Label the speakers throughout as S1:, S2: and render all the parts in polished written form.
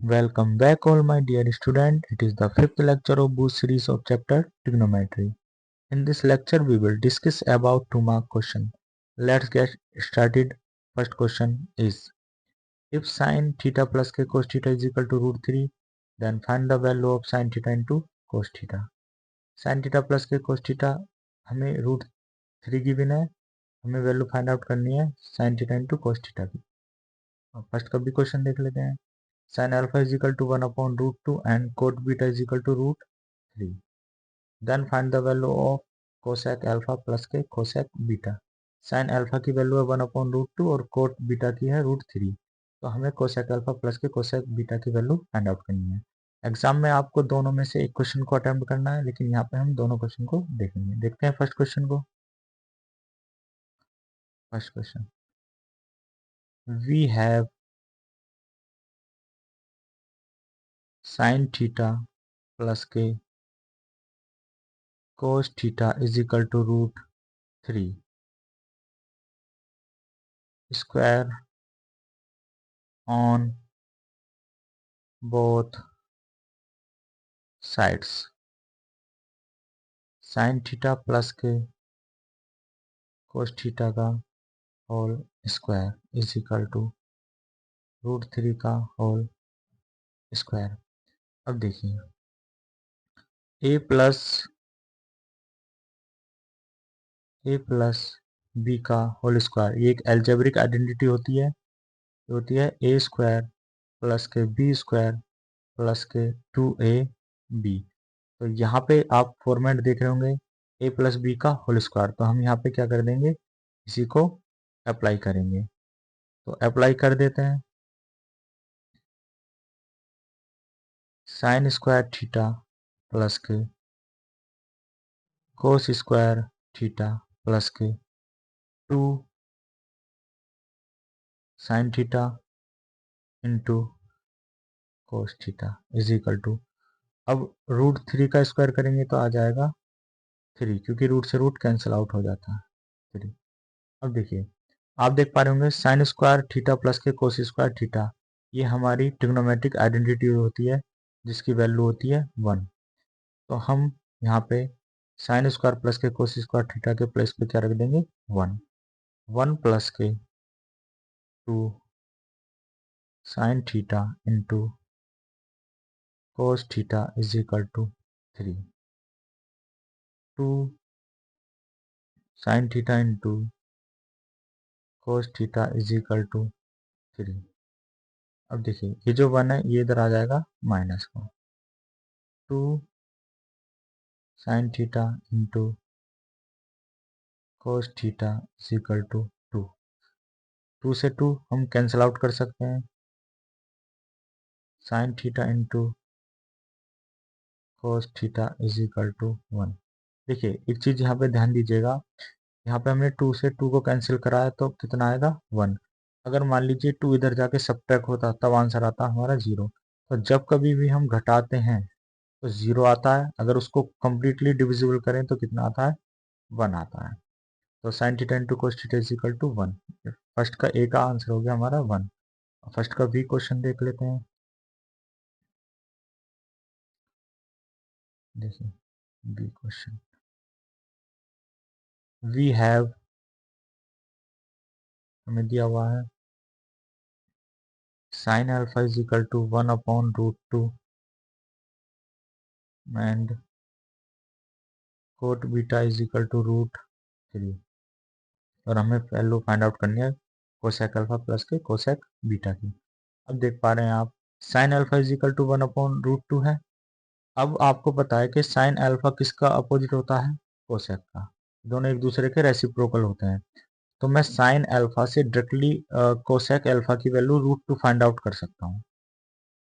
S1: Welcome back all my dear student. It is the fifth lecture of Boost series of chapter Trigonometry. In this lecture we will discuss about 2 mark question. Let's get started. First question is, if sin theta plus k cos theta is equal to root 3, then find the value of sin theta into cos theta. Sin theta plus k cos theta हमें root 3 given है, हमें value find out करनी है sin theta into cos theta की. First का भी question देख लेते हैं. Sin alpha is equal to 1 upon root 2 and cot beta is equal to root 3. Then find the value of cosec alpha plus के cosec beta. Sin alpha की value है 1 upon root 2 और cot beta की है root 3. तो हमें cosec alpha plus के cosec beta की वैल्यू फाइंड आउट करनी है. एग्जाम में आपको दोनों में से एक क्वेश्चन को अटेम्प्ट करना है, लेकिन यहाँ पे हम दोनों क्वेश्चन को देखेंगे. देखते हैं फर्स्ट क्वेश्चन को. First question, we have sin theta plus k cos theta is equal to root 3 square on both sides. sin theta plus के cos theta का whole square is equal to root 3 का whole square. अब देखिए, a plus B का whole square, ये एक algebraic identity होती है. ए स्क्वायर प्लस के बी स्क्वायर प्लस के 2ab. तो यहाँ पे आप फॉर्मेट देख रहे होंगे a प्लस बी का होल स्क्वायर. तो हम यहाँ पे क्या कर देंगे, इसी को अप्लाई करेंगे. तो अप्लाई कर देते हैं. साइन स्क्वायर थीटा प्लस के कोस स्क्वायर थीटा प्लस के 2 sine theta into cos theta is equal to, अब रूट 3 का स्क्वायर करेंगे तो आ जाएगा 3, क्योंकि रूट से रूट कैंसिल आउट हो जाता है 3. अब देखिए, आप देख पा रहे होंगे साइन स्क्वायर थीटा प्लस के कोस स्क्वायर थीटा, ये हमारी ट्रिग्नोमेट्रिक आइडेंटिटी होती है जिसकी वैल्यू होती है 1. तो हम यहाँ पे साइन स्क्वायर प्लस के कोस स्क्वायर थीटा के प्लेस पे क्या रख देंगे 1 प्लस के 2 sine theta into cos theta is equal to 3. 2 sine theta into cos theta is equal to 3. अब देखिए, ये जो 1 है ये इधर आ जाएगा माइनस को. 2 sine theta into cos theta is equal to 2. 2 से 2 हम कैंसिल आउट कर सकते हैं. Sine theta into cos theta is equal to 1. देखिए, एक चीज यहाँ पे ध्यान दीजिएगा, यहाँ पे हमने 2 से 2 को कैंसिल कराया तो कितना आएगा 1. अगर मान लीजिए 2 इधर जाके सब्ट्रैक्ट होता तब आंसर आता हमारा 0. तो जब कभी भी हम घटाते हैं तो 0 आता है, अगर उसको कंप्लीटली डिविजिबल करें तो कितना आता है 1 आता है. तो sine theta into cos theta is equal to 1. First का ए का आंसर हो गया हमारा 1. फर्स्ट का बी क्वेश्चन देख लेते हैं. देखिए, बी क्वेश्चन, वी हैव, हमें दिया हुआ है sine alpha is equal to 1 upon root 2 and cot beta is equal to root 3. और हमें वैल्यू फाइंड आउट करनी है कोसेक अल्फा प्लस के कोसेक बीटा की. अब देख पा रहे हैं आप, sine alpha is equal to 1 upon root 2 है. अब आपको पता है कि साइन अल्फा किसका अपोजिट होता है, कोसेक का. दोनों एक दूसरे के रेसिप्रोकल होते हैं. तो मैं साइन अल्फा से डायरेक्टली कोसेक अल्फा की वैल्यू रूट 2 फाइंड आउट कर सकता हूँ.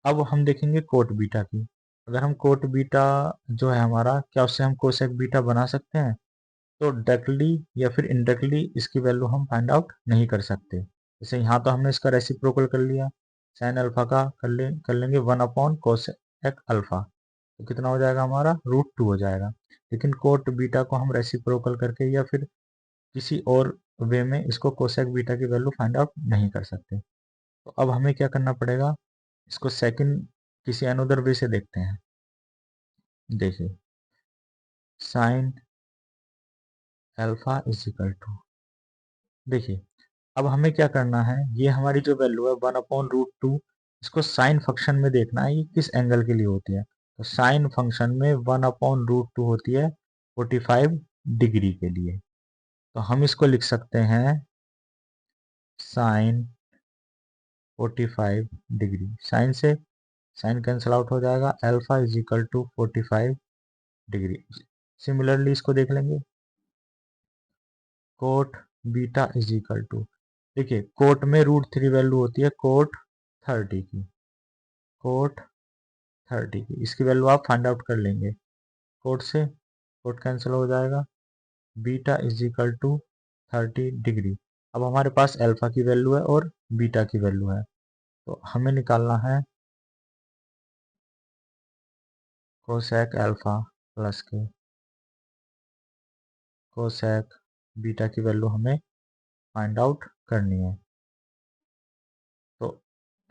S1: अब हम देखेंगे कोट बीटा की. अगर हम कोट बीटा जो है हमारा, क्या उससे हम कोसेक बीटा बना सकते हैं? तो डायरेक्टली या फिर इनडायरेक्टली इसकी वैल्यू हम फाइंड आउट नहीं कर सकते. जैसे यहाँ तो हमने इसका रेसिप्रोकल कर लिया, साइन अल्फा का कर लेंगे 1 अपॉन कोसेक अल्फा, तो कितना हो जाएगा हमारा रूट 2 हो जाएगा. लेकिन कोट बीटा को हम रेसिप्रोकल करके या फिर किसी और वे में इसको कोसेक बीटा की वैल्यू फाइंड आउट नहीं कर सकते. तो अब हमें क्या करना पड़ेगा, इसको सेकंड किसी अनदर वे से देखते हैं। देखिए sine alpha is equal to, देखिए अब हमें क्या करना है, ये हमारी जो वैल्यू है 1/√2, इसको साइन फंक्शन में देखना है ये किस एंगल के लिए होती है। तो साइन फंक्शन में 1/√2 होती है 45 डिग्री के लिए। तो हम इसको लिख सकते हैं साइन 45 डिग्री, साइन से साइन कैंसिल आउट हो जाएगा, alpha is equal to 45 degree. Similarly इसको देख लेंगे, cot beta is equal to, देखिए कोट में √3 वैल्यू होती है कोट 30 की, कोट 30 की इसकी वैल्यू आप फाइंड आउट कर लेंगे, कोट से कोट कैंसिल हो जाएगा, beta is equal to 30 degree. अब हमारे पास अल्फा की वैल्यू है और बीटा की वैल्यू है, तो हमें निकालना है कोसेक अल्फा प्लस के कोसेक बीटा की वैल्यू हमें फाइंड आउट करनी है। तो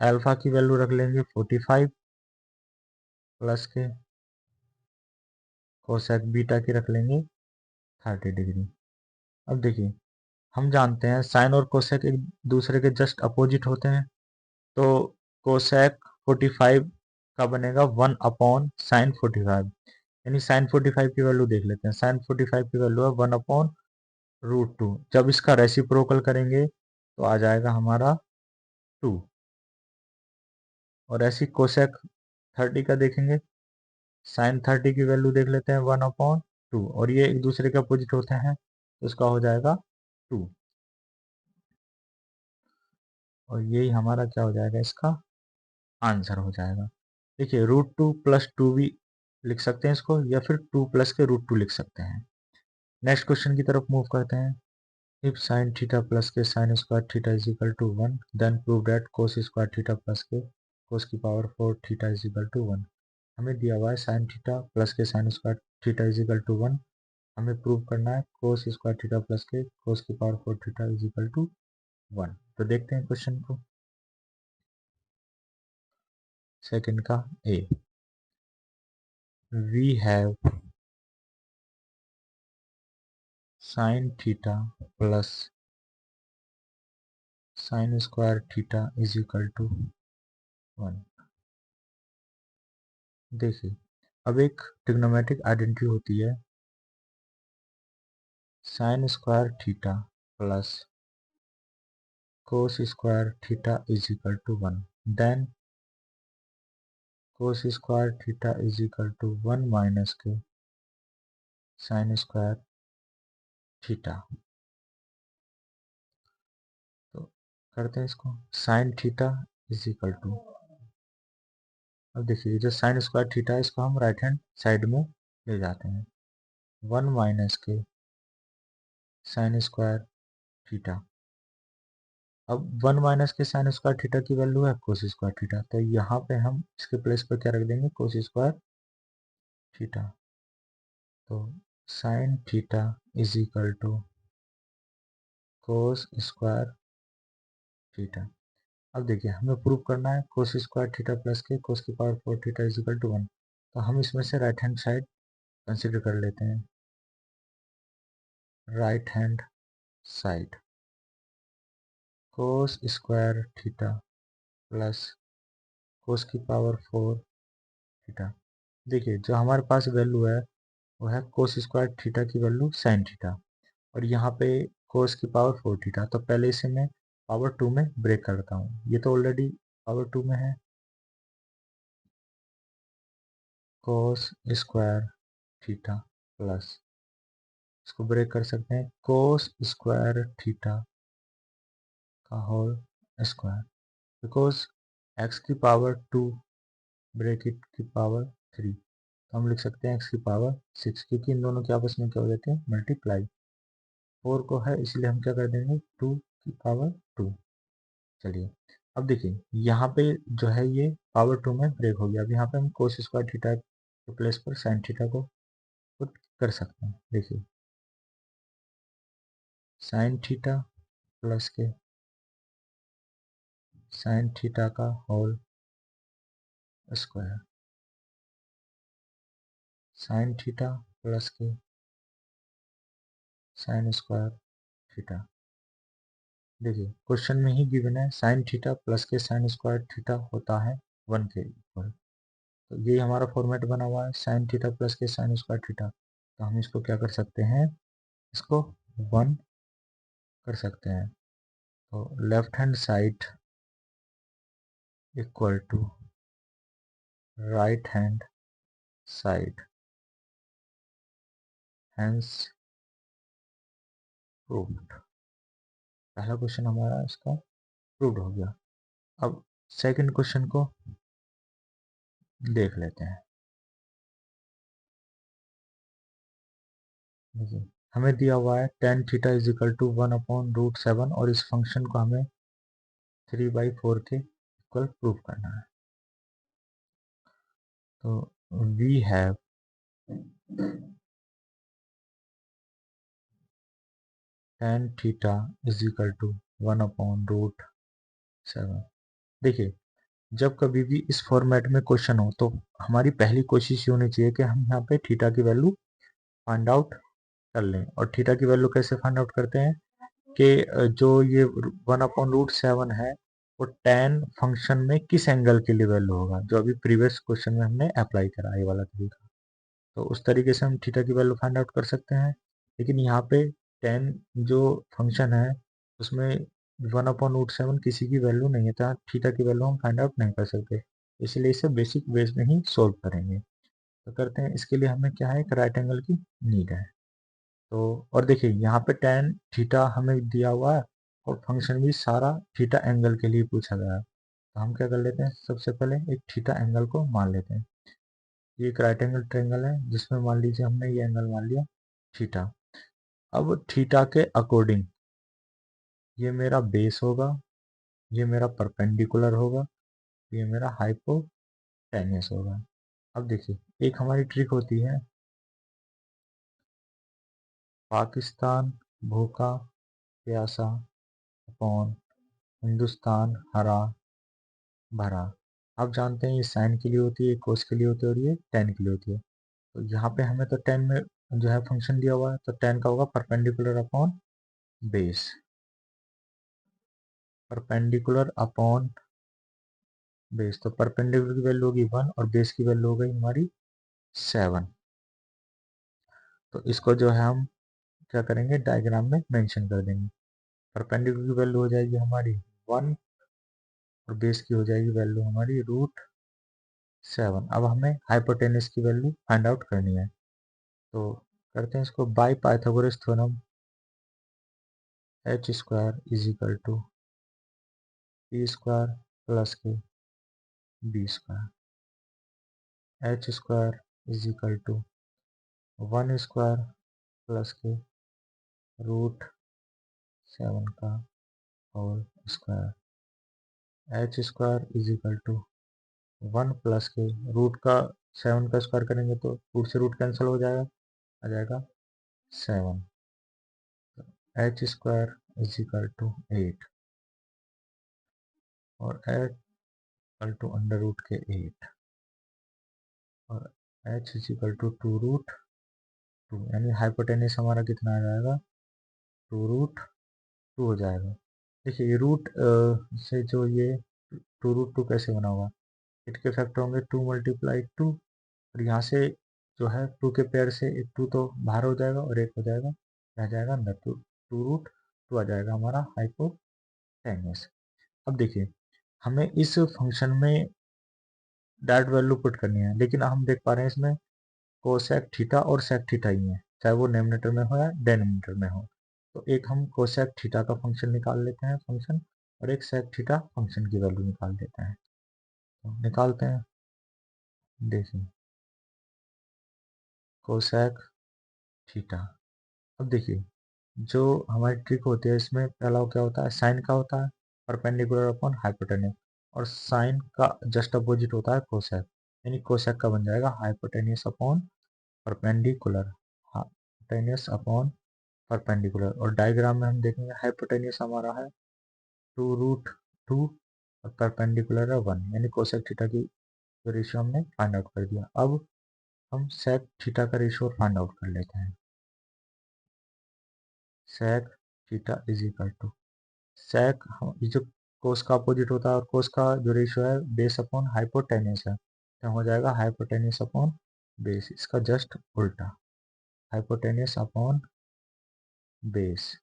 S1: अल्फा की वैल्यू रख लेंगे 45 प्लस के कोसेक बीटा की रख लेंगे 30 डिग्री। अब देखिए हम जानते हैं साइन और कोसेक एक दूसरे के जस्ट अपोजिट होते हैं, तो कोसेक 45 का बनेगा 1/sin45, यानी साइन 45 की वैल्यू देख लेते हैं, साइन 45 की वैल्यू है 1/√2, जब इसका रेसिप्रोकल करेंगे तो आ जाएगा हमारा 2, और ऐसी कोसेक 30 का देखेंगे, साइन 30 की वैल्यू देख लेते हैं 1/2, और ये एक दूसरे के अपोजिट होते हैं तो इसका हो जाएगा 2, और यही हमारा क्या हो जाएगा, इसका आंसर हो जाएगा। देखिए √2 प्लस 2 भी लिख सकते हैं इसको, या फिर 2 प्लस के √2 लिख सकते हैं। नेक्स्ट क्वेश्चन की तरफ मूव करते हैं। इफ साइन थीटा प्लस के sine square theta is equal to 1, then prove that cos square theta plus के कोस की power 4 theta is equal to 1। हमें दिया हुआ है साइन थीटा प्लस के sine square theta is equal to 1, हमें prove करना है कोस स्क्वायर थीटा प्लस के कोस की power 4 theta is equal to 1। तो देखते हैं क्वेश्चन को, सेकंड का A. We have sine theta plus sine square theta is equal to 1। देखिए अब एक ट्रिग्नोमेट्रिक आइडेंटिटी होती है sine square theta plus cos square theta is equal to 1, then cos square theta is equal to 1 minus के sine square theta. तो करते हैं इसको, sine theta is equal to, अब देखिए जो साइन स्क्वायर थीटा है इसको हम राइट हैंड साइड में ले जाते हैं, 1 माइनस के साइन स्क्वायर थीटा। अब 1 माइनस के साइन स्क्वायर थीटा की वैल्यू है कोस स्क्वायर थीटा, तो यहाँ पे हम इसके प्लेस पर क्या रख देंगे, कोस स्क्वायर थीटा। तो sine theta is equal to cos square theta. अब देखिए हमें प्रूव करना है कोस स्क्वायर थीटा प्लस के कोस की power 4 theta is equal to 1, तो हम इसमें से राइट हैंड साइड कंसिडर कर लेते हैं, राइट हैंड साइड कोस स्क्वायर थीटा प्लस कोस की पावर 4 थीटा। देखिए जो हमारे पास वैल्यू है वो है कोस स्क्वायर थीटा की वैल्यू साइन थीटा, और यहाँ पे कोस की पावर 4 थीटा, तो पहले इसे मैं पावर 2 में ब्रेक करता हूँ, ये तो ऑलरेडी पावर 2 में है, कोस स्क्वायर थीटा प्लस, इसको ब्रेक कर सकते हैं कोस स्क्वायर थीटा का होल स्क्वायर, बिकॉज एक्स की पावर 2 ब्रैकेट की पावर 3, तो हम लिख सकते हैं एक्स की पावर 6, क्योंकि इन दोनों के आपस में क्या हो जाते हैं, मल्टीप्लाई। 4 को है इसलिए हम क्या कर देंगे 2 की पावर 2। चलिए अब देखिए यहाँ पे जो है ये पावर 2 में ब्रेक हो गया, अब यहाँ पे हम कोस स्क्वायर थीटा के प्लेस पर साइन थीटा को पुट कर सकते हैं। देखिए साइन थीटा प्लस के साइन थीटा का whole square sine theta plus के साइन स्क्वायर थीटा। देखिए क्वेश्चन में ही गिवन है साइन थीटा प्लस के साइन स्क्वायर थीटा होता है 1 के इक्वल। तो ये हमारा फॉर्मेट बना हुआ है साइन थीटा प्लस के साइन स्क्वायर थीटा। तो हम इसको क्या कर सकते हैं, इसको 1 कर सकते हैं। तो left hand side equal to right hand side, hence proved. पहला क्वेश्चन हमारा इसका प्रूव्ड हो गया। अब सेकंड क्वेश्चन को देख लेते हैं। देखिए हमें दिया हुआ है tan theta is equal to 1/√7 और इस फंक्शन को हमें 3/4 के इक्वल प्रूव करना है। तो we have tan theta is equal to 1/√7। देखिए जब कभी भी इस फॉर्मेट में क्वेश्चन हो तो हमारी पहली कोशिश ये होनी चाहिए कि हम यहाँ पे थीटा की वैल्यू फाइंड आउट कर लें। और थीटा की वैल्यू कैसे फाइंड आउट करते हैं कि जो ये 1/√7 है वो tan फंक्शन में किस एंगल के लिए वैल्यू होगा, जो अभी प्रीवियस क्वेश्चन में हमने अप्लाई करा ये वाला तरीका। तो उस तरीके से हम थीटा की वैल्यू फाइंड आउट कर सकते हैं। लेकिन यहाँ पे tan जो फंक्शन है उसमें 1/√7 किसी की वैल्यू नहीं है, तो थीटा की वैल्यू हम फाइंड आउट नहीं कर सकते, इसलिए इसे बेसिक वेज में ही सोल्व करेंगे। तो करते हैं, इसके लिए हमें क्या है, एक राइट एंगल की नीड है। तो और देखिए यहाँ पे tan थीटा हमें दिया हुआ है और फंक्शन भी सारा थीटा एंगल के लिए पूछा गया है। तो हम क्या कर लेते हैं, सबसे पहले एक थीटा एंगल को मान लेते हैं। ये एक राइट एंगल ट्रायंगल है जिसमें मान लीजिए हमने ये एंगल मान लिया थीटा। अब थीटा के अकॉर्डिंग ये मेरा बेस होगा, ये मेरा परपेंडिकुलर होगा, ये मेरा हाइपोटेन्यूस होगा। अब देखिए एक हमारी ट्रिक होती है, पाकिस्तान भूखा प्यासा अपॉन हिंदुस्तान हरा भरा। आप जानते हैं ये साइन के लिए होती है, कोस के लिए होती है और ये टेन के लिए होती है। तो यहाँ पे हमें तो टेन में जो है फंक्शन दिया हुआ है, तो टेन का होगा perpendicular upon base, perpendicular upon base. तो परपेंडिकुलर की वैल्यू होगी 1 और बेस की वैल्यू हो गई हमारी 7। तो इसको जो है हम क्या करेंगे, डायग्राम में मेंशन कर देंगे। परपेंडिकुलर की वैल्यू हो जाएगी हमारी 1 और बेस की हो जाएगी वैल्यू हमारी √7। अब हमें हाइपोटेनस की वैल्यू फाइंड आउट करनी है। तो करते हैं इसको by Pythagoras theorem, h square is equal to p square plus के b square, h square is equal to 1 square plus के √7 का whole square, h square is equal to 1 plus के रूट का 7 का स्क्वायर करेंगे तो रूट से root cancel हो जाएगा, आ जाएगा 7। h square is equal to 8 और h equal to under root के 8 और h इज इक्वल टू 2√2, यानी हाइपोटेनस हमारा कितना आ जाएगा, 2√2 हो जाएगा। देखिए ये रूट से जो ये 2√2 कैसे बना होगा, इट के फैक्टर होंगे 2 × 2 और यहाँ से जो है 2 के पेयर से एक 2 तो बाहर हो जाएगा और एक हो जाएगा, रह जाएगा अंदर, तो 2√2 आ जाएगा हमारा हाइपोटेनस। अब देखिए हमें इस फंक्शन में डायरेक्ट वैल्यू पुट करनी है, लेकिन हम देख पा रहे हैं इसमें कोसेक थीटा और सेक थीटा ही है, चाहे वो डिनोमिनेटर में हो या डिनोमिनेटर में हो। तो एक हम कोसेक थीटा का फंक्शन निकाल लेते हैं फंक्शन, और एक सेक थीटा फंक्शन की वैल्यू निकाल देते हैं। तो निकालते हैं, देखिए कोसेक थीटा। अब देखिए जो हमारी ट्रिक होती है इसमें पहला क्या होता है, साइन का होता है परपेंडिकुलर अपॉन हाइपोटेन्यूस, और साइन का जस्ट अपोजिट होता है कोसेक, यानी कोसेक का बन जाएगा hypotenuse upon perpendicular, hypotenuse upon perpendicular. और डायग्राम में हम देखेंगे हाइपोटेन्यूस हमारा है 2√2 और परपेंडिकुलर है 1, यानी कोसेक थीटा की तो रेशियो हमने फाइंड आउट कर दिया। अब हम sec थीटा का रेशियो फाइंड आउट कर लेते हैं। sec theta is equal to sec, ये जो कोस का अपोजिट होता है और कोस का जो रेशियो है बेस अपॉन हाइपोटेन्यूस है, तो हो जाएगा हाइपोटेन्यूस अपॉन बेस, इसका जस्ट उल्टा, हाइपोटेन्यूस अपॉन बेस।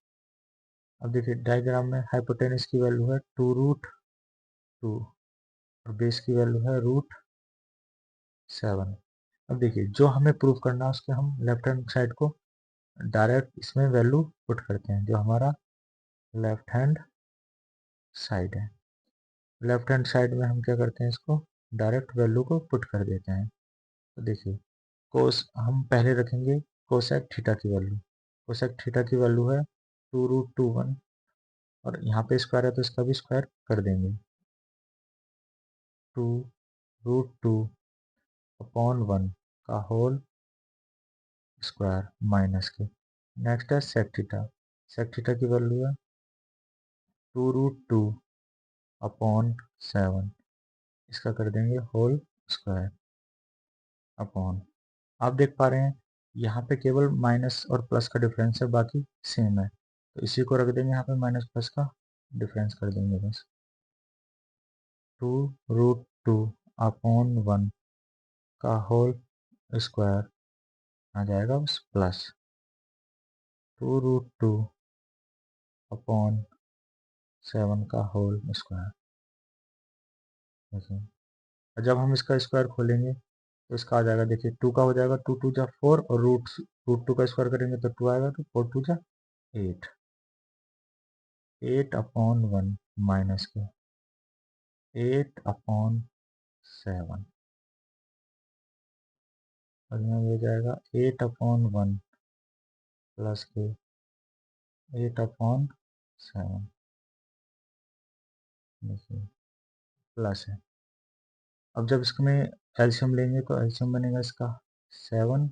S1: अब देखिए डायग्राम में हाइपोटेन्यूस की वैल्यू है 2√2 और बेस की वैल्यू है √7। अब देखिए जो हमें प्रूव करना है उसके हम लेफ्ट हैंड साइड को डायरेक्ट इसमें वैल्यू पुट करते हैं, जो हमारा लेफ्ट हैंड साइड है। लेफ्ट हैंड साइड में हम क्या करते हैं, इसको डायरेक्ट वैल्यू को पुट कर देते हैं। तो देखिए कोस हम पहले रखेंगे कोसेक थीटा की वैल्यू, कोसेक थीटा की वैल्यू है 2√21 और यहाँ पे स्क्वायर है तो इसका भी स्क्वायर कर देंगे, 2√2 अपॉन 1 का होल स्क्वायर माइनस के। नेक्स्ट है सेक थीटा की वैल्यू है 2√2 अपॉन 7, इसका कर देंगे होल स्क्वायर अपॉन। आप देख पा रहे हैं यहाँ पे केवल माइनस और प्लस का डिफरेंस है, बाकी सेम है, तो इसी को रख देंगे यहाँ पे, माइनस प्लस का डिफरेंस कर देंगे बस। 2√2 अपॉन 1 का होल स्क्वायर आ जाएगा बस प्लस 2√2 अपॉन 7 का होल स्क्वायर। और जब हम इसका स्क्वायर खोलेंगे तो इसका आ जाएगा, देखिए 2 का हो जाएगा, 2 2 जा 4 और रूट 2 का स्क्वायर करेंगे तो 2 आएगा, तो 4 2 जा 8, 8 अपॉन 1 माइनस के 8 अपॉन 7, और यहाँ हो जाएगा 8 अपॉन 1 प्लस के 8 अपॉन 7, देखिए प्लस है। अब जब इसमें एल्शियम लेंगे तो एल्शियम बनेगा इसका 7,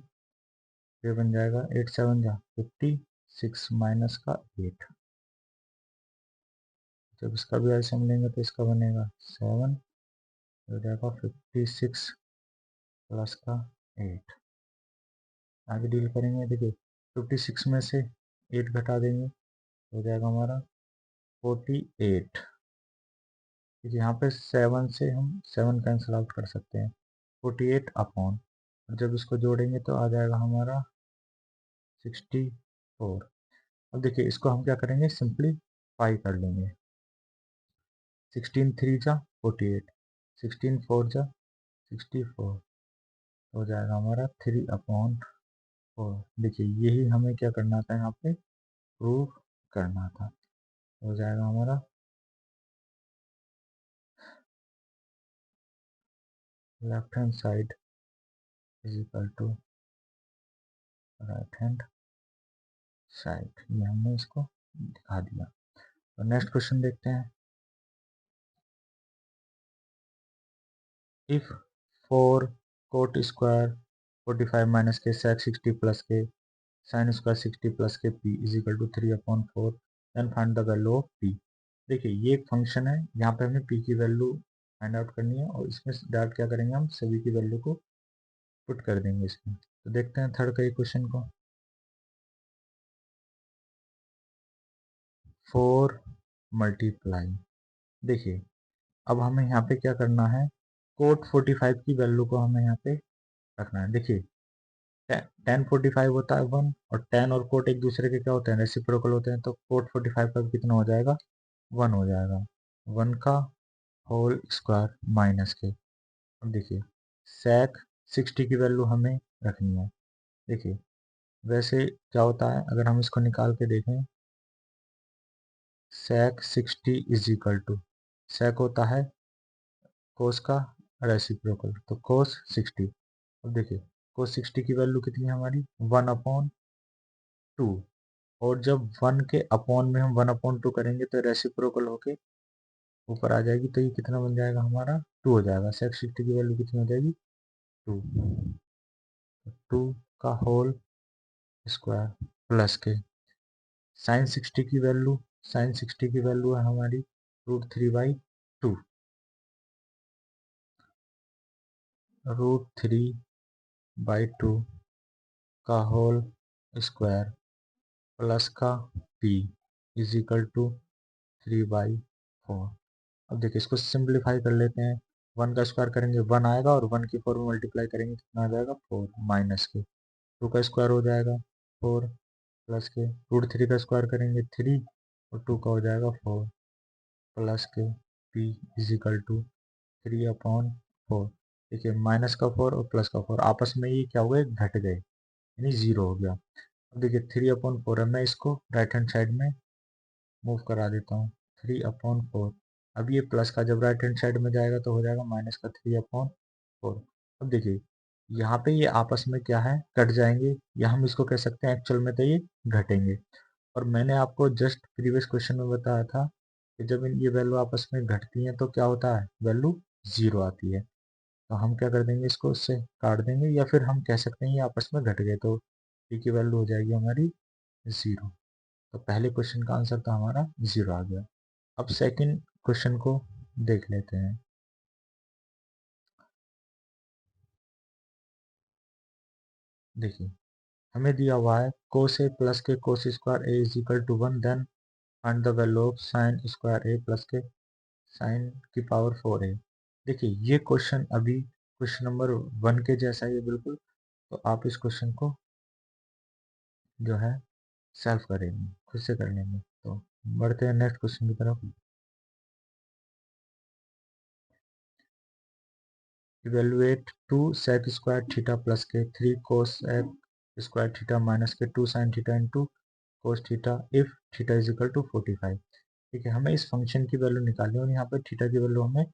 S1: ये बन जाएगा 8 7 जा 56 माइनस का 8। जब इसका भी एल्शियम लेंगे तो इसका बनेगा 7, हो जाएगा 56 प्लस का 8। आगे डील करेंगे, देखिए 56 में से 8 घटा देंगे, हो जाएगा हमारा 48। यहाँ पे 7 से हम 7 कैंसिल आउट कर सकते हैं, 48 अपॉन, जब इसको जोड़ेंगे तो आ जाएगा हमारा 64। अब देखिए इसको हम क्या करेंगे, सिंपलीफाई कर लेंगे। 16 3 जा 48, 16 4 जा 64, हो जाएगा हमारा 3/4। देखिए यही हमें क्या करना था, यहाँ पे प्रूव करना था। हो जाएगा हमारा left hand side is equal to right hand side, ये हमने इसको दिखा दिया। तो नेक्स्ट क्वेश्चन देखते हैं। इफ 4 कोट स्क्वायर 45 माइनस के sec 60 प्लस के साइन स्क्वायर 60 प्लस के p is equal to 3/4, then find the value of p। देखिए ये एक फंक्शन है, यहाँ पे हमें p की वैल्यू फाइंड आउट करनी है और इसमें डायरेक्ट क्या करेंगे, हम सभी की वैल्यू को पुट कर देंगे इसमें। तो देखते हैं थर्ड का क्वेश्चन को। 4 मल्टीप्लाई, देखिए अब हमें यहाँ पे क्या करना है, कोट 45 की वैल्यू को हमें यहाँ पे रखना है। देखिए tan 45 होता है 1 और tan और कोट एक दूसरे के क्या होते हैं, रेसिप्रोकल होते हैं, तो कोट 45 का कितना हो जाएगा, 1 हो जाएगा, 1 का होल स्क्वायर माइनस के। अब देखिए sec 60 की वैल्यू हमें रखनी है। देखिए वैसे क्या होता है, अगर हम इसको निकाल के देखें, sec 60 is equal to, sec होता है कोस का रेसिप्रोकल, तो कोस 60। अब देखिए कोस 60 की वैल्यू कितनी है हमारी, 1/2, और जब 1 के अपॉन में हम 1/2 करेंगे तो रेसिप्रोकल होके ऊपर आ जाएगी, तो ये कितना बन जाएगा हमारा, 2 हो जाएगा। sec 60 की वैल्यू कितनी हो जाएगी, 2, 2 का होल स्क्वायर प्लस के साइन 60 की वैल्यू, साइन 60 की वैल्यू है हमारी √3/2। √3/2 का होल स्क्वायर प्लस का p इज इक्वल टू 3/4। अब देखिए इसको सिंप्लीफाई कर लेते हैं। 1 का स्क्वायर करेंगे 1 आएगा और 1 की 4 में मल्टीप्लाई करेंगे कितना आ जाएगा 4 माइनस के 2 का स्क्वायर हो जाएगा 4 प्लस के √3 का स्क्वायर करेंगे 3 और 2 का हो जाएगा 4 प्लस के p इज इक्वल टू 3/4। देखिए माइनस का 4 और प्लस का 4 आपस में ये क्या हो गए घट गए यानी 0 हो गया। अब देखिए 3/4 है, मैं इसको राइट हैंड साइड में मूव करा देता हूँ 3/4। अब ये प्लस का जब राइट हैंड साइड में जाएगा तो हो जाएगा माइनस का 3/4। अब देखिए यहाँ पे ये आपस में क्या है कट जाएंगे या हम इसको कह सकते हैं एक्चुअल में तो ये घटेंगे। और मैंने आपको जस्ट प्रीवियस क्वेश्चन में बताया था कि जब ये वैल्यू आपस में घटती हैं तो क्या होता है वैल्यू 0 आती है। तो हम क्या कर देंगे इसको उससे काट देंगे या फिर हम कह सकते हैं ये आपस में घट गए तो p की वैल्यू हो जाएगी हमारी 0। तो पहले क्वेश्चन का आंसर था हमारा 0 आ गया। अब सेकंड क्वेश्चन को देख लेते हैं। देखिए हमें दिया हुआ है cos a प्लस के cos square a is equal to 1 then find the value of sine square a plus के साइन की पावर 4a। देखिए ये क्वेश्चन अभी क्वेश्चन नंबर 1 के जैसा ही है बिल्कुल। तो आप इस क्वेश्चन को जो है सॉल्व करेंगे खुद से कर लेंगे। तो बढ़ते हैं नेक्स्ट क्वेश्चन की तरफ। Evaluate 2 sec square theta plus के 3 cos स्क्वायर थीटा माइनस के 2 sin theta into cos theta if theta is equal to 45। ठीक है हमें इस फंक्शन की वैल्यू निकालनी है और यहाँ पर थीटा की वैल्यू हमें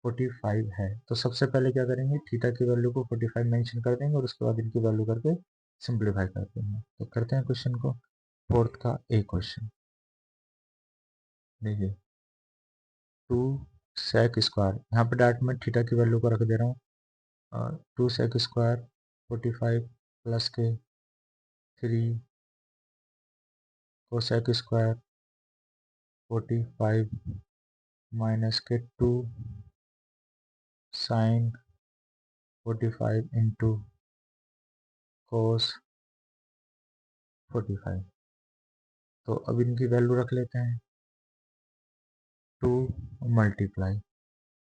S1: 45 है। तो सबसे पहले क्या करेंगे थीटा की वैल्यू को 45 मेंशन कर देंगे और उसके बाद इनकी वैल्यू करके सिंप्लीफाई कर देंगे। तो करते हैं क्वेश्चन को फोर्थ का ए क्वेश्चन। देखिए 2 sec स्क्वायर यहाँ पे डायरेक्ट मैं थीटा की वैल्यू को रख दे रहा हूँ और 2 sec स्क्वायर 45 प्लस के 3 कोसेक स्क्वायर 45 माइनस के 2 साइन 45 इंटू कोस 45। तो अब इनकी वैल्यू रख लेते हैं 2 मल्टीप्लाई।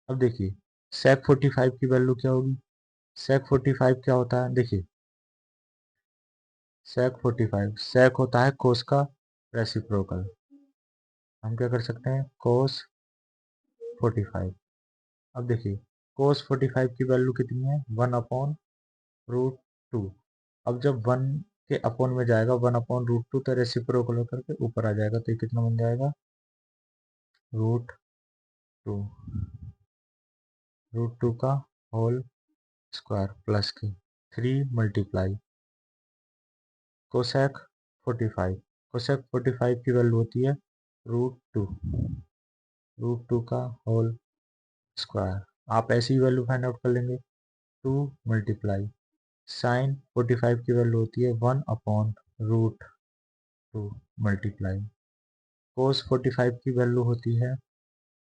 S1: अब देखिए सेक 45 की वैल्यू क्या होगी सेक 45 क्या होता है देखिए सेक 45 सेक होता है कोस का रेसिप्रोकल। हम क्या कर सकते हैं कोस 45। अब देखिए कोस 45 की वैल्यू कितनी है 1/√2। अब जब 1 के अपॉन में जाएगा 1/√2 तो रेसिप्रोकल होकर के ऊपर आ जाएगा तो ये कितना बन जाएगा √2 √2 का होल स्क्वायर प्लस के 3 मल्टीप्लाई कोसेक 45। कोसेक 45 की वैल्यू होती है √2 √2 का होल स्क्वायर। आप ऐसी ही वैल्यू फाइंड आउट कर लेंगे 2 मल्टीप्लाई साइन 45 की वैल्यू होती है 1/√2 मल्टीप्लाई कोस 45 की वैल्यू होती है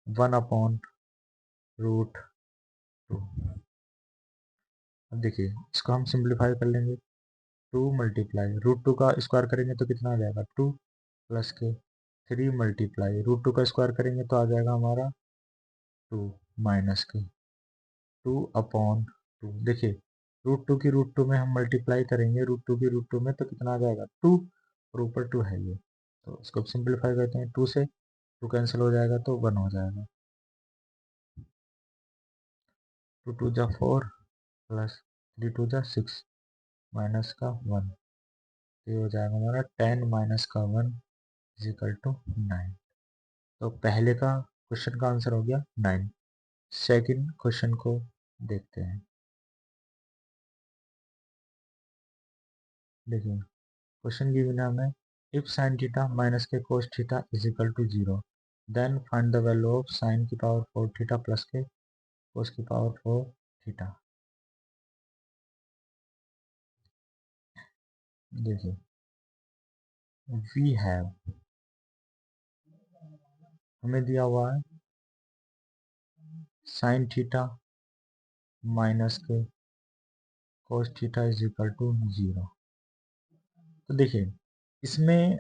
S1: 1/√2। अब देखिए इसको हम सिंप्लीफाई कर लेंगे 2 मल्टीप्लाई √2 का स्क्वायर करेंगे तो कितना आ जाएगा 2 प्लस के 3 मल्टीप्लाई √2 का स्क्वायर करेंगे तो आ जाएगा हमारा 2 माइनस के 2/2। देखिए √2 की √2 में हम मल्टीप्लाई करेंगे √2 की √2 में तो कितना आ जाएगा 2 और ऊपर 2 है ये। तो इसको सिंप्लीफाई करते हैं 2 से 2 कैंसिल हो जाएगा तो 1 हो जाएगा 2 2 जा 4 प्लस 3 2 जा 6 माइनस का 1। ये हो जाएगा हमारा 10 माइनस का 1 इज इक्वल टू 9। तो पहले का क्वेश्चन का आंसर हो गया 9। सेकंड क्वेश्चन को देखते हैं। देखिए क्वेश्चन गिवन है हमें इफ साइन थीटा माइनस के cos theta is equal to 0 then find the value of sine की पावर 4 थीटा प्लस के कोस की पावर 4 थीटा। देखिए वी हैव हमें दिया हुआ है साइन थीटा माइनस के cos theta is equal to 0। तो देखिए इसमें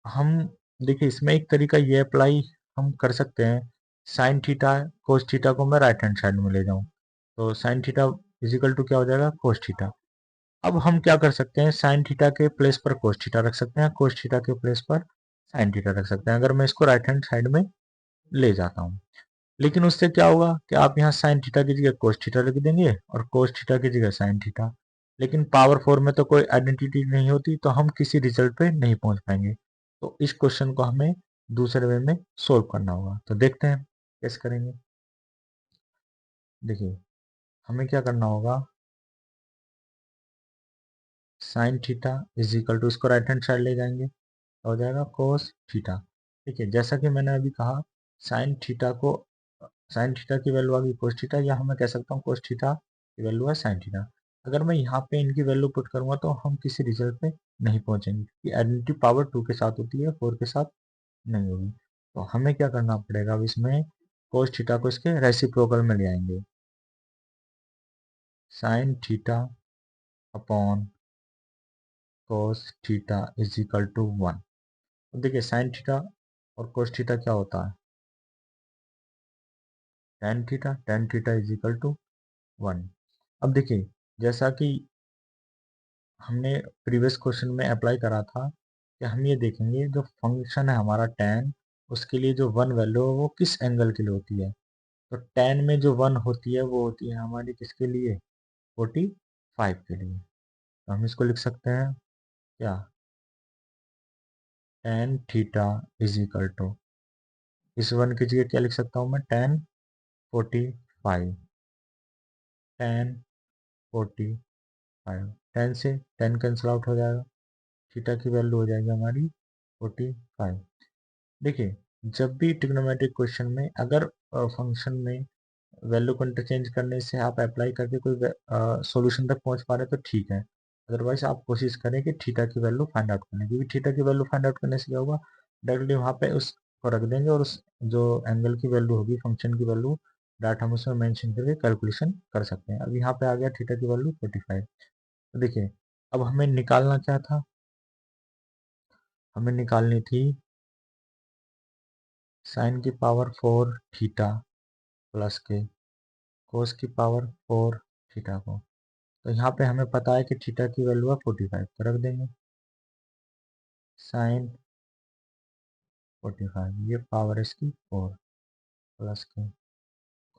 S1: हम देखिए इसमें एक तरीका ये अप्लाई हम कर सकते हैं, साइन थीटा कोस थीटा को मैं राइट हैंड साइड में ले जाऊं तो sine theta is equal to क्या हो जाएगा, कोस थीटा। अब हम क्या कर सकते हैं, साइन थीटा के प्लेस पर कोस थीटा रख सकते हैं, कोस थीटा के प्लेस पर साइन थीटा रख सकते हैं, अगर मैं इसको राइट हैंड साइड में ले जाता हूँ। लेकिन उससे क्या होगा कि आप यहाँ साइन थीटा की जगह कोस थीटा लिख देंगे और कोस थीटा की जगह साइन थीटा, लेकिन पावर फोर में तो कोई आइडेंटिटी नहीं होती, तो हम किसी रिजल्ट पे नहीं पहुंच पाएंगे। तो इस क्वेश्चन को हमें दूसरे वे में सोल्व करना होगा, तो देखते हैं कैसे करेंगे। देखिए हमें क्या करना होगा, sine theta is equal to, इसको राइट हैंड साइड ले जाएंगे हो जाएगा कोस थीटा। ठीक है, जैसा कि मैंने अभी कहा साइन थीटा को, साइन थीटा की वैल्यू आ गई कोस थीटा, या मैं कह सकता हूँ कोस थीटा की वैल्यू है साइन थीटा। अगर मैं यहाँ पे इनकी वैल्यू पुट करूंगा तो हम किसी रिजल्ट पे नहीं पहुंचेंगे, क्योंकि आइडेंटिटी पावर टू के साथ होती है, फोर के साथ नहीं होगी। तो हमें क्या करना पड़ेगा, अब इसमें कोस थीटा को इसके रेसिप्रोकल में ले आएंगे, sine theta upon cos theta is equal to 1। तो देखिए साइन थीटा और कोस थीटा क्या होता है, tan theta is equal to 1। अब देखिए जैसा कि हमने प्रीवियस क्वेश्चन में अप्लाई करा था कि हम ये देखेंगे जो फंक्शन है हमारा टेन, उसके लिए जो वन वैल्यू है वो किस एंगल के लिए होती है। तो टेन में जो वन होती है वो होती है हमारी किसके लिए, 45 के लिए। तो हम इसको लिख सकते हैं क्या, tan theta is equal to, इस वन की जगह क्या लिख सकता हूँ मैं, टेन 45, टेन 45, टेन से टेन कैंसिल आउट हो जाएगा, थीटा की वैल्यू हो जाएगी हमारी 45। देखिए जब भी ट्रिग्नोमेट्रिक क्वेश्चन में अगर फंक्शन में वैल्यू को इंटरचेंज करने से आप अप्लाई करके कोई सॉल्यूशन तक पहुंच पा रहे हैं तो ठीक है, अदरवाइज आप कोशिश करें कि थीटा की वैल्यू फाइंड आउट करने, क्योंकि थीटा की वैल्यू फाइंड आउट करने से क्या होगा, डायरेक्टली वहाँ पे उसको रख देंगे और उस जो एंगल की वैल्यू होगी, फंक्शन की वैल्यू डाटा हम उसमें मेंशन करके कैलकुलेशन कर सकते हैं। अब यहाँ पे आ गया थीटा की वैल्यू 45। तो देखिए अब हमें निकालना क्या था, हमें निकालनी थी साइन की पावर 4 थीटा प्लस के कोस की पावर 4 थीटा को। तो यहाँ पे हमें पता है कि थीटा की वैल्यू है 45, तो रख देंगे साइन 45, ये पावर इसकी 4 प्लस के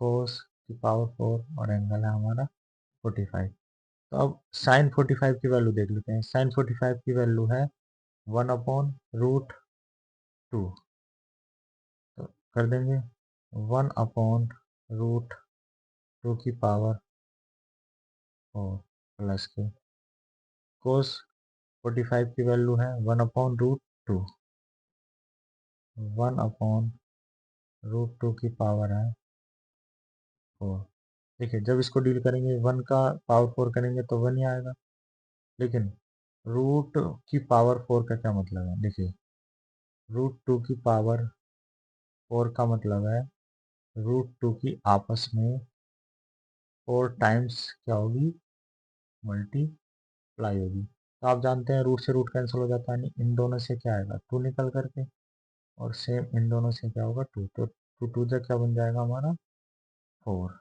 S1: कोस की पावर 4 और एंगल है हमारा 45। तो अब साइन 45 की वैल्यू देख लेते हैं, साइन 45 की वैल्यू है 1/√2। तो कर देंगे 1/√2 की पावर 4 प्लस के कोस 45 की वैल्यू है 1/√2, 1/√2 की पावर है 4। देखिए जब इसको डील करेंगे वन का पावर 4 करेंगे तो वन ही आएगा, लेकिन रूट की पावर 4 का क्या मतलब है, देखिए √2 की पावर 4 का मतलब है √2 की आपस में 4 टाइम्स क्या होगी, मल्टीप्लाई होगी। तो आप जानते हैं रूट से रूट कैंसिल हो जाता है, नहीं इन दोनों से क्या आएगा 2 निकल करके, और सेम इन दोनों से क्या होगा 2, तो 2 2 जा क्या बन जाएगा हमारा 4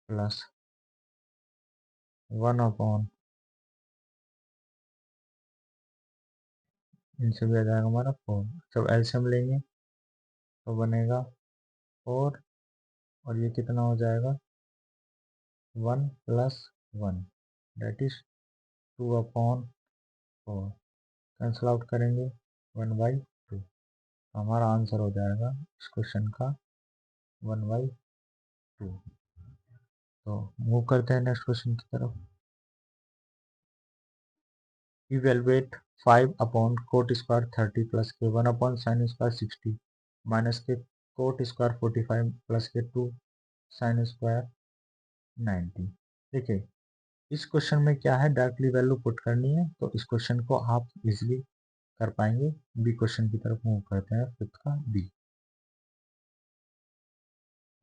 S1: प्लस 1/, इनसे भी आ जाएगा हमारा 4। जब एलसीएम लेंगे तो बनेगा 4, और ये कितना हो जाएगा 1 + 1 दैट इज 2/4, कैंसिल आउट करेंगे 1/2। हमारा आंसर हो जाएगा इस क्वेश्चन का 1/2। तो मूव करते हैं नेक्स्ट क्वेश्चन की तरफ। इवेलुएट 5/cot² 30 प्लस के 1/sin² 60 माइनस के cot² 45 प्लस के 2sin² 90। देखिए इस क्वेश्चन में क्या है, डायरेक्टली वैल्यू पुट करनी है, तो इस क्वेश्चन को आप इजीली कर पाएंगे। बी क्वेश्चन की तरफ मूव करते हैं, फिफ्थ का बी।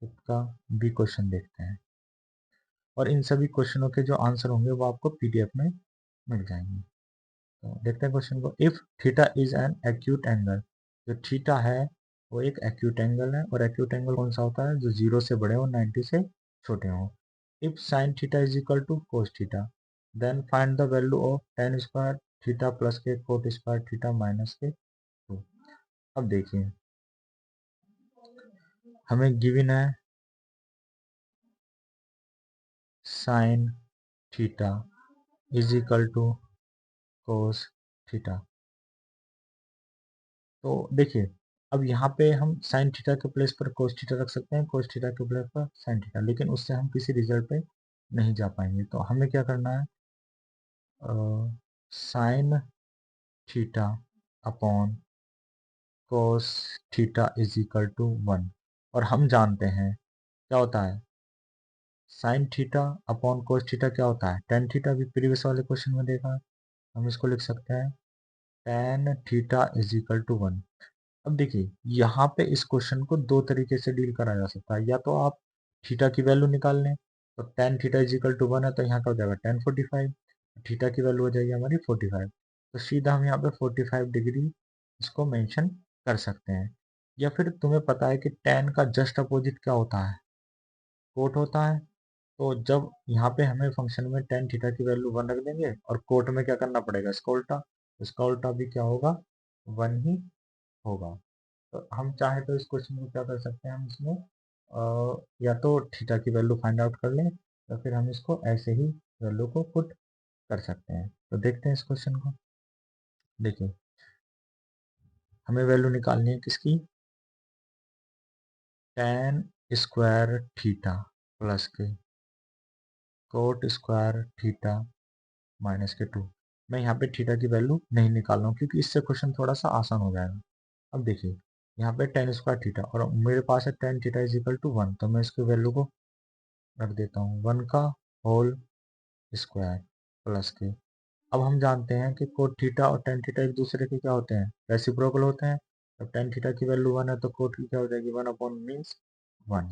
S1: इसका बी क्वेश्चन देखते हैं और इन सभी क्वेश्चनों के जो आंसर होंगे वो आपको पीडीएफ में मिल जाएंगे। तो देखते हैं क्वेश्चन को। If theta is an acute angle, जो थीटा है वो एक एक्यूट एंगल है, और एक्यूट एंगल कौन सा होता है, जो 0 से बड़े हो 90 से छोटे हो। If sine theta is equal to cos theta, then find the value of tan square theta plus के कोट स्क्वायर थीटा माइनस के 2। अब देखिए हमें गिवन है sine theta is equal to cos theta. तो देखिए अब यहाँ पे हम साइन थीटा के प्लेस पर कोस थीटा रख सकते हैं, कोस थीटा के प्लेस पर साइन थीटा, लेकिन उससे हम किसी रिजल्ट पे नहीं जा पाएंगे। तो हमें क्या करना है, sine theta upon cos theta is equal to 1। और हम जानते हैं क्या होता है, sine theta upon cos theta क्या होता है, टेन थीटा। भी प्रीवियस वाले क्वेश्चन में देखा है। हम इसको लिख सकते हैं tan theta is equal to 1। अब देखिए यहाँ पे इस क्वेश्चन को दो तरीके से डील करा जा सकता है। या तो आप थीटा की वैल्यू निकाल लें, तो tan theta is equal to 1 है, तो यहाँ का हो जाएगा टेन 45, थीटा की वैल्यू हो जाएगी हमारी 45। तो सीधा हम यहाँ पे 45 डिग्री इसको मेंशन कर सकते हैं। या फिर तुम्हें पता है कि टेन का जस्ट अपोजिट क्या होता है, कोट होता है। तो जब यहाँ पे हमें फंक्शन में टेन थीटा की वैल्यू 1 रख देंगे, और कोट में क्या करना पड़ेगा, इसका उल्टा भी क्या होगा, 1 ही होगा। तो हम चाहे तो इस क्वेश्चन को क्या कर सकते हैं, हम इसमें या तो थीटा की वैल्यू फाइंड आउट कर लें, या फिर हम इसको ऐसे ही वैल्यू को पुट कर सकते हैं। तो देखते हैं इस क्वेश्चन को। देखिए हमें वैल्यू निकालनी है किसकी, टेन स्क्वायर थीटा प्लस के कोट स्क्वायर थीटा माइनस के 2। मैं यहाँ पे थीटा की वैल्यू नहीं निकाल रहा हूँ क्योंकि इससे क्वेश्चन थोड़ा सा आसान हो जाएगा। अब देखिए यहाँ पे टेन स्क्वायर थीटा और मेरे पास है tan theta is equal to 1, तो मैं इसकी वैल्यू को रख देता हूँ 1 का होल स्क्वायर प्लस के। अब हम जानते हैं कि कोट थीटा और टेन थीटा एक दूसरे के क्या होते हैं, रेसिप्रोकल होते हैं। अब टेन थीटा की वैल्यू 1 है तो कोट की क्या हो जाएगी, 1 अपॉन मीन्स 1,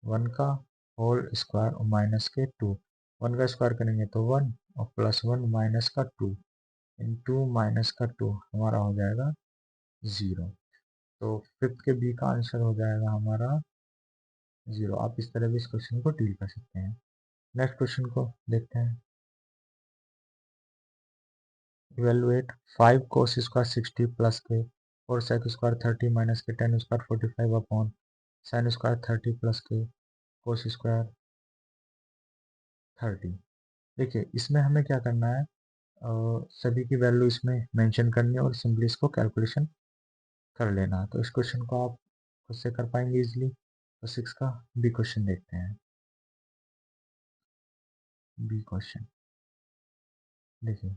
S1: 1 का होल स्क्वायर और माइनस के 2। 1 का स्क्वायर करेंगे तो 1 और प्लस 1 माइनस का 2 इंटू माइनस का 2 हमारा हो जाएगा 0। तो फिफ्थ के बी का आंसर हो जाएगा हमारा 0। आप इस तरह भी इस क्वेश्चन को डील कर सकते हैं। नेक्स्ट क्वेश्चन को देखते हैं। इवेलुएट 5 cos स्क्वायर 60 प्लस के 4 sec स्क्वायर 30 माइनस के 10 square 45 upon sin square 30 plus के cos स्क्वायर 30। देखिए इसमें हमें क्या करना है, सभी की वैल्यू इसमें मेंशन करनी है और सिंपली इसको कैलकुलेशन कर लेना है। तो इस क्वेश्चन को आप खुद से कर पाएंगे इजीली। तो 6 का बी क्वेश्चन देखते हैं। बी क्वेश्चन देखिए,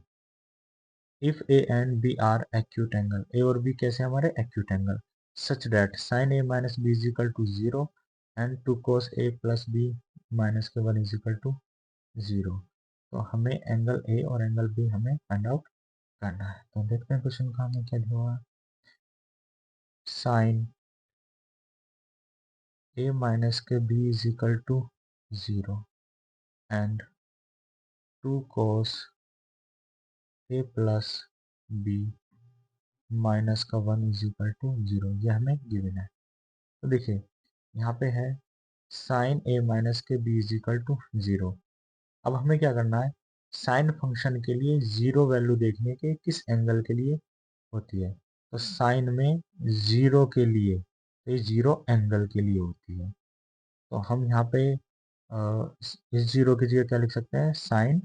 S1: if A and B are acute angle, A और बी कैसे हमारे acute angle, such that sine A minus B is equal to 0 and two cos A plus B minus के 1 is equal to 0। तो हमें angle A और angle B हमें find out करना है। तो देखते हैं क्वेश्चन का हमें क्या दिया हुआ है। साइन ए माइनस के B is equal to 0 and two cos A plus B minus का 1 इज इक्वल टू 0, ये हमें गिवन है। तो देखिए यहाँ पे है साइन ए माइनस के बी इज इक्वल टू 0। अब हमें क्या करना है, साइन फंक्शन के लिए 0 वैल्यू देखने के किस एंगल के लिए होती है। तो साइन में 0 के लिए, तो ये 0 एंगल के लिए होती है। तो हम यहाँ पे इस 0 की जगह क्या लिख सकते हैं, साइन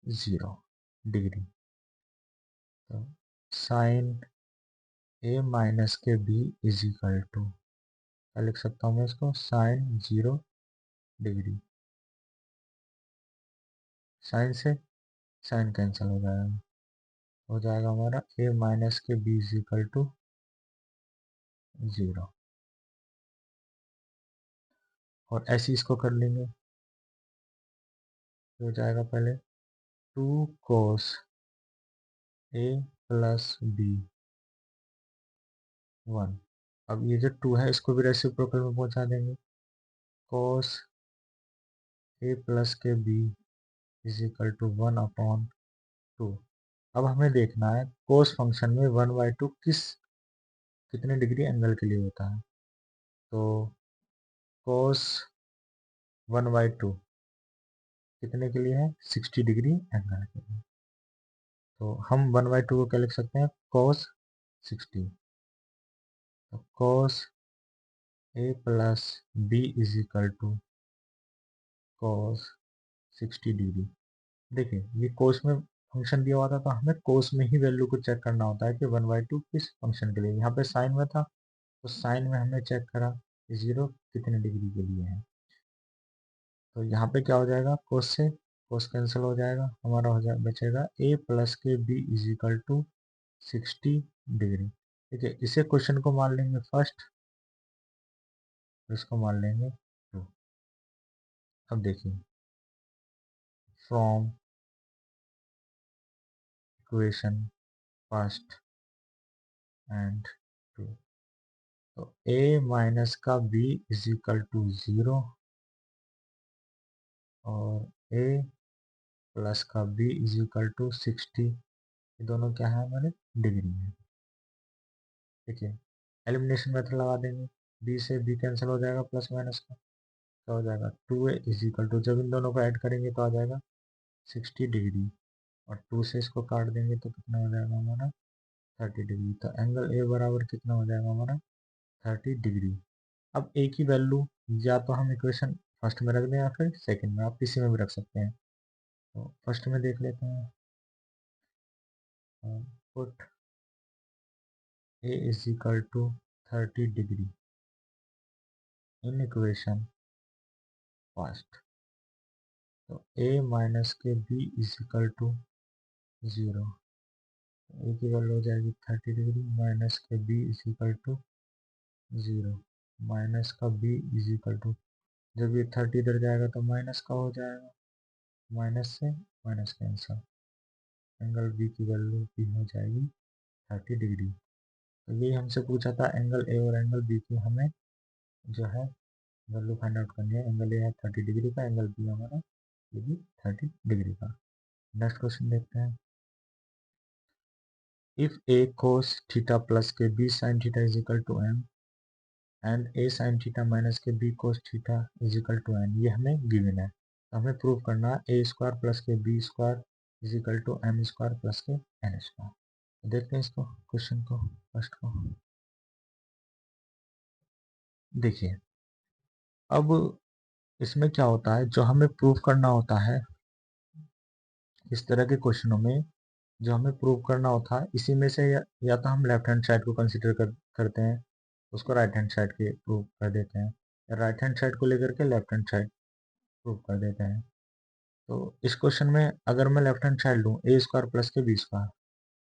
S1: 0 डिग्री। तो साइन ए माइनस के बी इज इक्वल टू क्या लिख सकता हूँ मैं इसको, साइन 0 डिग्री। साइन से साइन कैंसिल हो जाएगा हमारा ए माइनस के बी इज इक्वल टू 0। और ऐसे इसको कर लेंगे तो हो जाएगा पहले 2 कोस ए प्लस बी 1 अब ये जो 2 है इसको भी रेसिप्रोकल में पहुंचा देंगे। cos a प्लस के b इज इक्वल टू 1/2। अब हमें देखना है cos फंक्शन में 1/2 कितने डिग्री एंगल के लिए होता है। तो cos 1/2 कितने के लिए है, 60 डिग्री एंगल के लिए। तो हम 1/2 को क्या लिख सकते हैं, cos 60। तो cos a plus b is equal to cos 60 degree. देखिए ये कोस में फंक्शन दिया हुआ था तो हमें कोस में ही वैल्यू को चेक करना होता है कि 1/2 किस फंक्शन के लिए। यहाँ पे साइन में था तो साइन में हमने चेक करा 0 कितने डिग्री के लिए है। तो यहाँ पे क्या हो जाएगा, कोस से कोस कैंसिल हो जाएगा, हमारा हो जाए बचेगा a प्लस के b is equal to 60 degree. ठीक है, इसे क्वेश्चन को मान लेंगे फर्स्ट, इसको मान लेंगे 2। अब देखिए फ्रॉम इक्वेशन फर्स्ट एंड 2, तो a माइनस का b इज इक्वल टू 0 और a प्लस का b इज इक्वल टू 60, ये दोनों क्या है हमारे, डिग्री है। ठीक है, एलिमिनेशन मेथड लगा देंगे, b से b कैंसिल हो जाएगा, प्लस माइनस का क्या हो जाएगा 2a इज इक्वल टू, जब इन दोनों को ऐड करेंगे तो आ जाएगा 60 डिग्री, और 2 से इसको काट देंगे तो कितना हो जाएगा हमारा 30 डिग्री। तो एंगल ए बराबर कितना हो जाएगा हमारा 30 डिग्री। अब ए की वैल्यू या तो हम इक्वेशन फर्स्ट में रख दें या फिर सेकंड में, आप किसी में भी रख सकते हैं। तो फर्स्ट में देख लेते हैं, put a is equal to 30 degree in equation first. तो a माइनस के b is equal to 0, A की वैल्यू हो जाएगी 30 डिग्री माइनस के b is equal to 0, minus का b इज इक्वल टू, जब ये 30 इधर जाएगा तो माइनस का हो जाएगा, माइनस से माइनस कैंसल, एंगल बी की वैल्यू भी हो जाएगी 30 डिग्री। तो ये हमसे पूछा था एंगल ए और एंगल बी की हमें जो है वैल्यू फाइंड आउट करनी है। एंगल ए है 30 डिग्री का, एंगल बी हमारा ये भी 30 डिग्री का। नेक्स्ट क्वेश्चन देखते हैं, if A cos theta plus के b sin theta is equal to m and a sin theta minus के b cos theta is equal to n, ये हमें गिवन है। तो हमें प्रूव करना है a स्क्वायर प्लस के b square is equal to m square plus के n स्क्वायर। देखते हैं इसको, क्वेश्चन को फर्स्ट को। देखिए अब इसमें क्या होता है, जो हमें प्रूव करना होता है इस तरह के क्वेश्चनों में, जो हमें प्रूव करना होता है इसी में से या तो हम लेफ्ट हैंड साइड को कंसिडर करते हैं, उसको राइट हैंड साइड के प्रूव कर देते हैं, या राइट हैंड साइड को लेकर के लेफ्ट हैंड साइड प्रूव कर देते हैं। तो इस क्वेश्चन में अगर मैं लेफ्ट हैंड साइड लूँ ए स्क्वायर प्लस के बी स्क्वायर,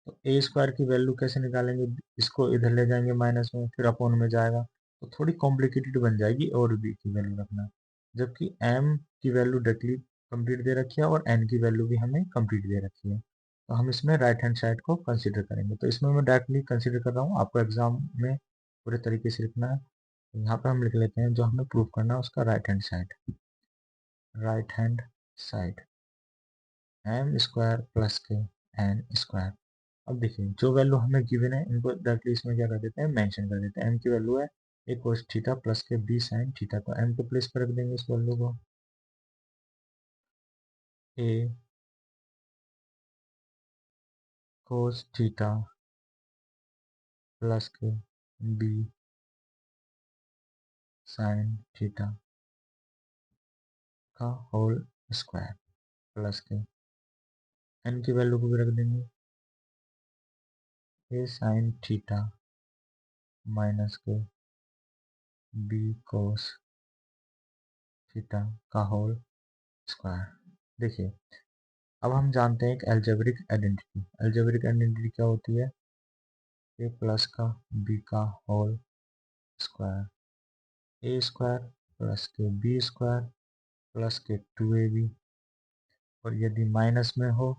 S1: तो ए स्क्वायर की वैल्यू कैसे निकालेंगे, इसको इधर ले जाएंगे माइनस में, फिर अपोन में जाएगा, तो थोड़ी कॉम्प्लिकेटेड बन जाएगी और बी की वैल्यू रखना। जबकि एम की वैल्यू डायरेक्टली कंप्लीट दे रखी है और एन की वैल्यू भी हमें कंप्लीट दे रखी है, तो हम इसमें राइट हैंड साइड को कंसिडर करेंगे। तो इसमें मैं डायरेक्टली कंसिडर कर रहा हूँ, आपको एग्जाम में पूरे तरीके से लिखना है। तो यहाँ पे हम लिख लेते हैं जो हमें प्रूव करना है उसका right hand side, right hand side M square plus के एन स्क्वायर। अब देखिए जो वैल्यू हमें गिवन है इनको डायरेक्टली इसमें क्या कर देते हैं, मेंशन कर देते हैं। एम की वैल्यू है ए कोस थीटा प्लस के बी साइन थीटा, तो एम के प्लेस पर रख देंगे इस वैल्यू को, ए कोस थीटा प्लस के बी साइन थीटा का होल स्क्वायर प्लस के एन की वैल्यू को भी रख देंगे ए साइन थीटा माइनस के बी कोस थीटा का होल स्क्वायर। देखिए अब हम जानते हैं एक एल्जेब्रिक आइडेंटिटी, एल्जेब्रिक आइडेंटिटी क्या होती है, ए प्लस का बी का होल स्क्वायर, ए स्क्वायर प्लस के बी स्क्वायर प्लस के 2ab, और यदि माइनस में हो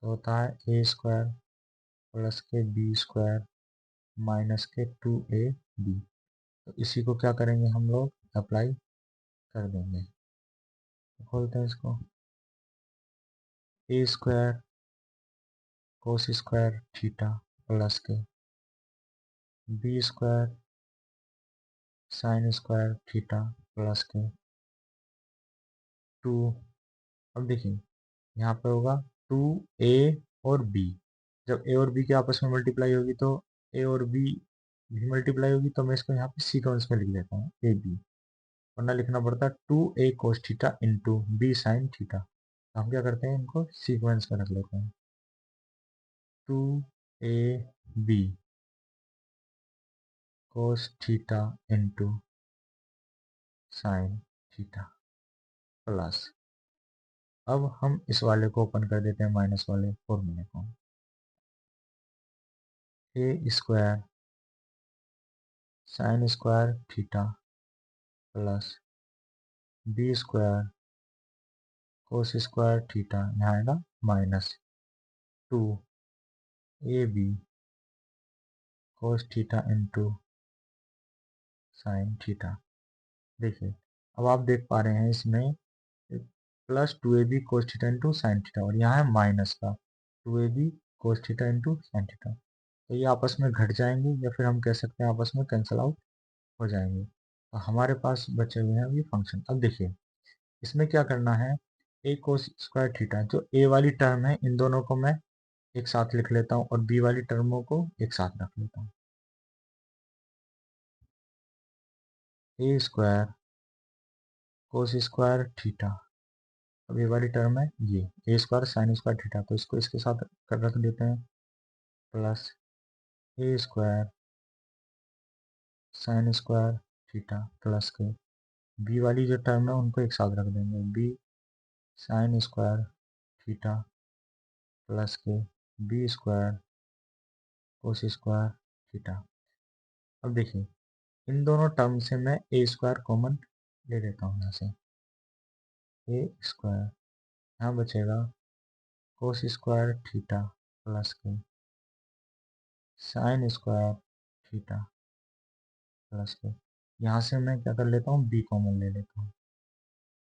S1: तो होता है ए स्क्वायर प्लस के बी स्क्वायर माइनस के 2ab। तो इसी को क्या करेंगे हम लोग, अप्लाई कर देंगे। खोलते हैं इसको, A square cos square theta plus के B square sine square theta plus के 2। अब देखिए यहाँ पे होगा 2a और b। जब a और b की आपस में मल्टीप्लाई होगी तो a और b भी मल्टीप्लाई होगी, तो मैं इसको यहाँ पे सीक्वेंस में लिख देता हूँ ए बी, वरना लिखना पड़ता है 2a कोस theta into b sign theta. तो हम क्या करते हैं, इनको सीक्वेंस में रख लेते हैं, 2ab cos theta into sine theta plus, अब हम इस वाले को ओपन कर देते हैं माइनस वाले फॉर्मूले को, A square sine square theta plus B square cos square theta, यहाँ आएगा minus 2ab cos theta into sine theta. देखिए अब आप देख पा रहे हैं इसमें plus 2ab cos theta into sine theta, और यहाँ है माइनस का 2ab cos theta into sine theta. तो ये आपस में घट जाएंगे, या फिर हम कह सकते हैं आपस में कैंसिल आउट हो जाएंगे। तो हमारे पास बचे हुए हैं अभी फंक्शन। अब देखिए इसमें क्या करना है, ए कोस स्क्वायर थीटा, जो ए वाली टर्म है इन दोनों को मैं एक साथ लिख लेता हूँ, और बी वाली टर्मों को एक साथ रख लेता हूँ। A square cos square theta, अब ये वाली टर्म है ये A square sine square theta, तो इसको इसके साथ कर रख देते हैं, plus A square sine square theta plus के बी वाली जो टर्म है उनको एक साथ रख देंगे, B sine square theta plus के B square cos square theta. अब देखिए इन दोनों टर्म से मैं ए स्क्वायर कॉमन ले लेता हूँ, यहाँ से ए स्क्वायर, यहाँ बचेगा कोस स्क्वायर थीटा प्लस के साइन स्क्वायर थीटा प्लस के, यहाँ से मैं क्या कर लेता हूँ, बी कॉमन ले लेता हूँ,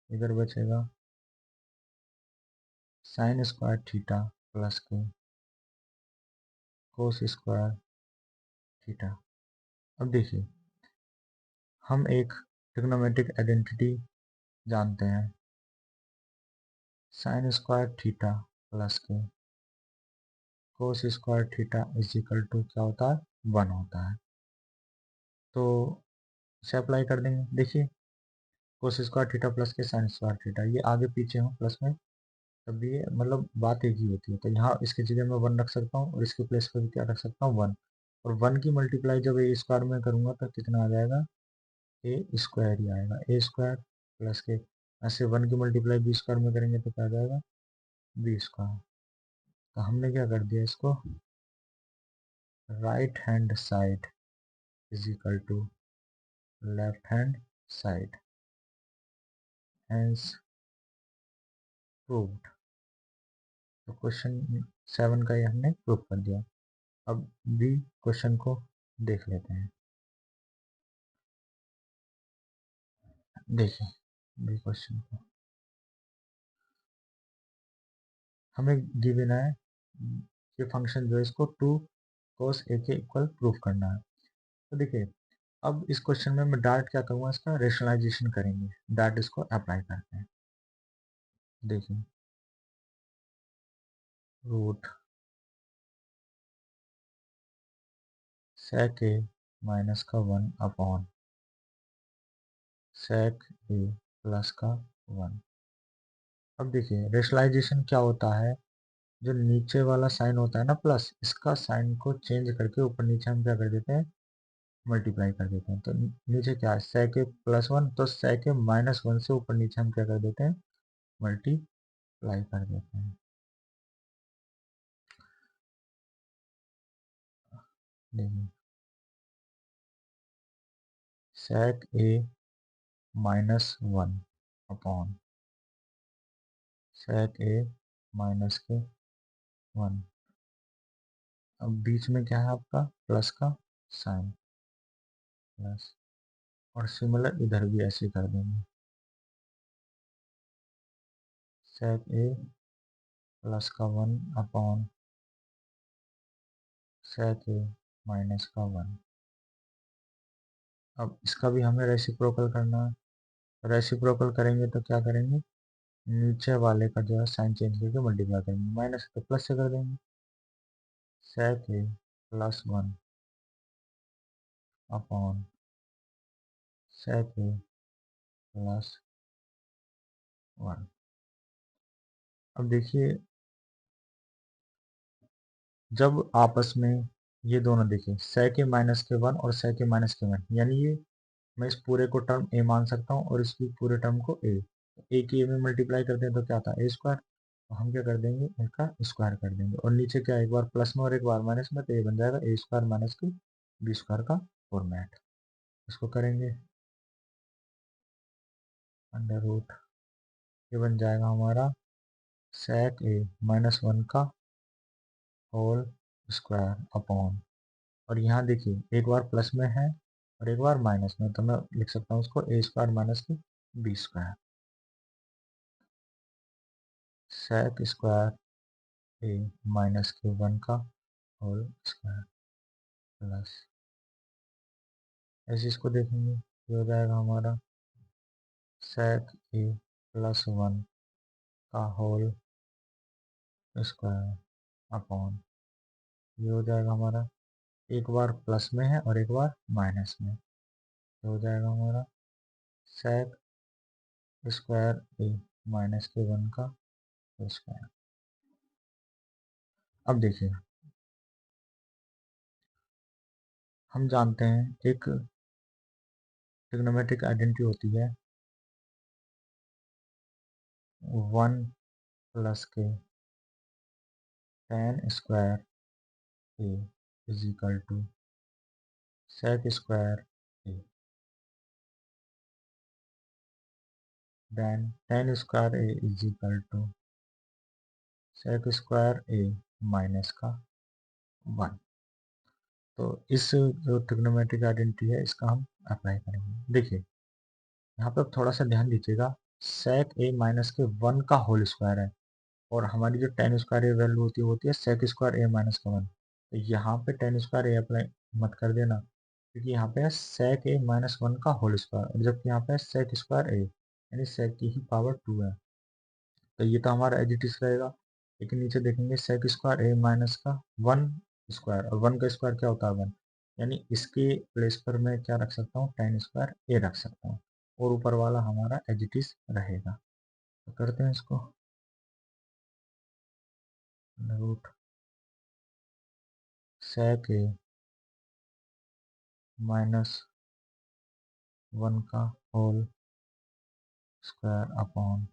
S1: इधर बचेगा साइन स्क्वायर थीटा प्लस के कोस स्क्वायर थीटा। अब देखिए हम एक ट्रिग्नोमेट्रिक आइडेंटिटी जानते हैं, साइन स्क्वायर थीटा प्लस के cos square theta is equal to क्या होता है, 1 होता है। तो इसे अप्लाई कर देंगे। देखिए कोस स्क्वायर थीटा प्लस के साइन स्क्वायर थीटा, ये आगे पीछे हो प्लस में, तब ये मतलब बात एक ही होती है। तो यहाँ इसकी जगह मैं 1 रख सकता हूँ, और इसके प्लेस पे भी क्या रख सकता हूँ, 1। और 1 की मल्टीप्लाई जब ए स्क्वायर में करूँगा तो कितना आ जाएगा, ए स्क्वायर ही आएगा, ए स्क्वायर प्लस के ऐसे 1 की मल्टीप्लाई बी स्क्वायर में करेंगे तो क्या आ जाएगा, बी स्क्वायर। तो हमने क्या कर दिया, इसको right hand side is equal to left hand side, hence proved. तो क्वेश्चन 7 का ये हमने प्रूव कर दिया। अब बी क्वेश्चन को देख लेते हैं। देखिए बी क्वेश्चन को हमें गिवन है, ये फंक्शन जो है इसको 2 cos a के इक्वल प्रूफ करना है। तो देखिए अब इस क्वेश्चन में मैं डायरेक्ट क्या करूँगा, इसका रेशनलाइजेशन करेंगे, डायरेक्ट इसको अप्लाई करते हैं। देखिए रूट sec a माइनस का 1 अपॉन sec a प्लस का 1। अब देखिए रेशनलाइजेशन क्या होता है, जो नीचे वाला साइन होता है ना प्लस, इसका साइन को चेंज करके ऊपर नीचे हम क्या कर देते हैं, मल्टीप्लाई कर देते हैं। तो नीचे क्या है, sec a प्लस 1, तो sec a माइनस 1 से ऊपर नीचे हम क्या कर देते हैं, मल्टीप्लाई कर देते हैं। देखिए sec a minus 1 upon sec a minus के 1। अब बीच में क्या है आपका प्लस का साइन प्लस, और सिमिलर इधर भी ऐसे कर देंगे, सेक ए प्लस का 1 अपॉन सेक ए माइनस का 1। अब इसका भी हमें रेसिप्रोकल करना है। रेसिप्रोकल करेंगे तो क्या करेंगे, नीचे वाले का जो है साइन चेंज करके मल्टीप्लाई करेंगे, माइनस तो प्लस से कर देंगे, सेक ए प्लस 1 अपॉन सेक ए प्लस 1। अब देखिए, जब आपस में ये दोनों देखिए सेक ए माइनस के 1 और सेक ए माइनस के 1, यानी ये मैं इस पूरे को टर्म ए मान सकता हूँ और इसकी पूरे टर्म को ए की ए में मल्टीप्लाई करते हैं तो क्या था ए स्क्वायर, तो हम क्या कर देंगे इसका स्क्वायर कर देंगे, और नीचे क्या एक बार प्लस में और एक बार माइनस में, तो ये बन जाएगा ए स्क्वायर माइनस की बी स्क्वायर का फॉर्मेट। इसको करेंगे अंडर रूट, ये बन जाएगा हमारा सेक ए माइनस 1 का होल स्क्वायर अपॉन, और यहाँ देखिए एक बार प्लस में है और एक बार माइनस में, तो मैं लिख सकता हूँ उसको ए स्क्वायर माइनस की B square, sec square A minus के 1 का होल स्क्वायर प्लस, ऐसे इसको देखेंगे ये हो जाएगा हमारा सेक ए प्लस 1 का होल स्क्वायर अपॉन, ये हो जाएगा हमारा एक बार प्लस में है और एक बार माइनस में, ये हो जाएगा हमारा सेक स्क्वायर ए माइनस के 1 का स्क्वायर। अब देखिए हम जानते हैं एक ट्रिग्नोमेट्रिक आइडेंटिटी होती है 1 प्लस के tan square A is equal to sec square A, then tan square A is equal to sec square A minus का 1। तो इस जो ट्रिग्नोमेट्रिक आइडेंटिटी है इसका हम अप्लाई करेंगे। देखिए यहाँ पर थोड़ा सा ध्यान दीजिएगा, सेक ए माइनस के 1 का होल स्क्वायर है और हमारी जो tan स्क्वायर ए वैल्यू होती है सेक स्क्वायर ए माइनस का 1, तो यहाँ पे tan स्क्वायर ए अप्लाई मत कर देना, क्योंकि यहाँ पे है सेक ए माइनस 1 का होल स्क्वायर, और जबकि यहाँ पे है सेक स्क्वायर ए यानी सेक की ही पावर 2 है, तो ये तो हमारा एज इट इज रहेगा। लेकिन नीचे देखेंगे सेक स्क्वायर ए माइनस का 1 स्क्वायर, और 1 का स्क्वायर क्या होता है 1, यानी इसके प्लेस पर मैं क्या रख सकता हूँ tan स्क्वायर ए रख सकता हूँ, और ऊपर वाला हमारा एज इट इज रहेगा। तो करते हैं इसको रूट सेक ए माइनस 1 का होल स्क्वायर अपॉन,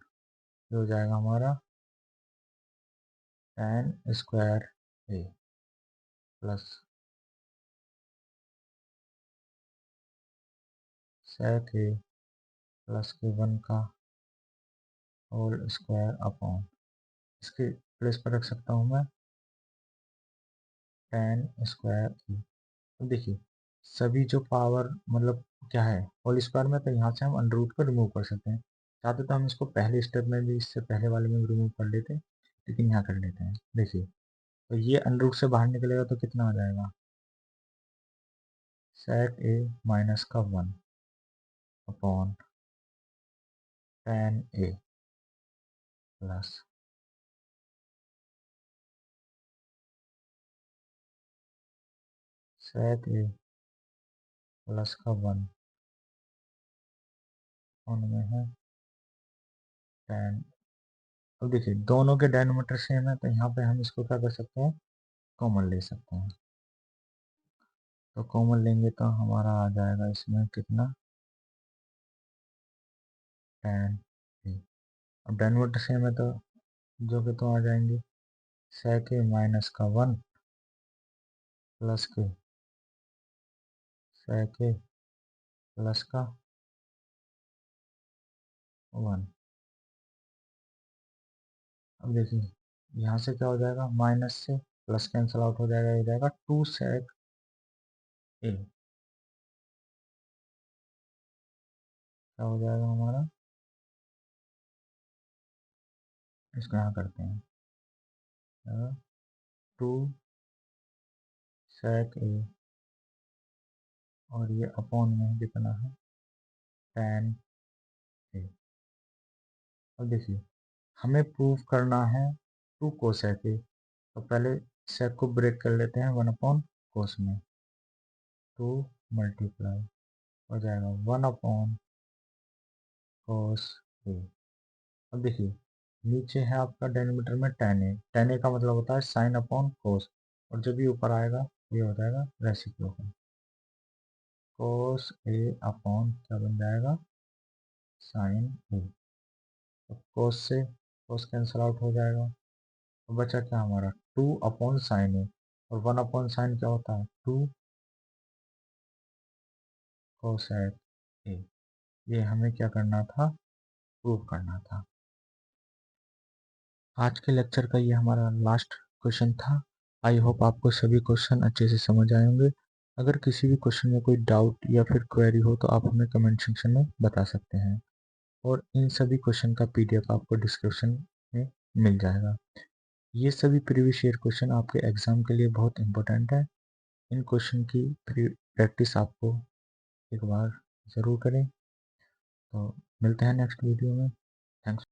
S1: ये हो जाएगा हमारा tan स्क्वायर ए प्लस सेक ए प्लस के 1 का होल स्क्वायर अपॉन, इसके प्लेस पर रख सकता हूँ मैं tan स्क्वायर ए। तो देखिए सभी जो पावर मतलब क्या है होल स्क्वायर में, तो यहाँ से हम अंडर रूट को रिमूव कर सकते हैं, चाहते तो हम इसको पहले स्टेप में भी इससे पहले वाले में भी रिमूव कर लेते हैं, लेकिन यहाँ कर लेते हैं। देखिए तो ये अंडर रूट से बाहर निकलेगा तो कितना आ जाएगा, सेक ए माइनस का 1 अपॉन tan ए प्लस सेक ए प्लस का 1 उनमें है tan। अब देखिए दोनों के डायनोमीटर सेम है, तो यहाँ पे हम इसको क्या कर सकते हैं, कॉमन ले सकते हैं। तो कॉमन लेंगे तो हमारा आ जाएगा इसमें कितना tan ए। अब डायनोमीटर सेम है तो जो कि तो आ जाएंगे सेक ए माइनस का 1 प्लस के सेक ए प्लस का 1। अब देखिए यहाँ से क्या हो जाएगा, माइनस से प्लस कैंसिल आउट हो जाएगा, हो जाएगा 2 सेक ए क्या हो जाएगा हमारा, इसको यहाँ करते हैं 2 sec ए और ये अपॉन में कितना है tan ए। अब देखिए हमें प्रूव करना है 2 cosec ए, तो पहले sec को ब्रेक कर लेते हैं 1 अपॉन cos में, 2 मल्टीप्लाई हो जाएगा 1 अपॉन cos ए। अब देखिए नीचे है आपका डेनोमीटर में tan ए का मतलब होता है साइन अपॉन cos, और जब ये ऊपर आएगा ये हो जाएगा रेसिप्रोकल, cos ए अपॉन क्या बन जाएगा साइन ए। तो cos से cos कैंसिल आउट हो जाएगा, तो बचा क्या हमारा 2 अपॉन साइन ए, और 1 अपॉन साइन क्या होता है 2 कोसेक ए। ये हमें क्या करना था, प्रूव करना था। आज के लेक्चर का ये हमारा लास्ट क्वेश्चन था। आई होप आपको सभी क्वेश्चन अच्छे से समझ आए होंगे। अगर किसी भी क्वेश्चन में कोई डाउट या फिर क्वेरी हो तो आप हमें कमेंट सेक्शन में बता सकते हैं, और इन सभी क्वेश्चन का पीडीएफ आपको डिस्क्रिप्शन में मिल जाएगा। ये सभी प्रीवियस ईयर क्वेश्चन आपके एग्जाम के लिए बहुत इंपॉर्टेंट है। इन क्वेश्चन की प्रैक्टिस आपको एक बार ज़रूर करें। तो मिलते हैं नेक्स्ट वीडियो में। थैंक्स।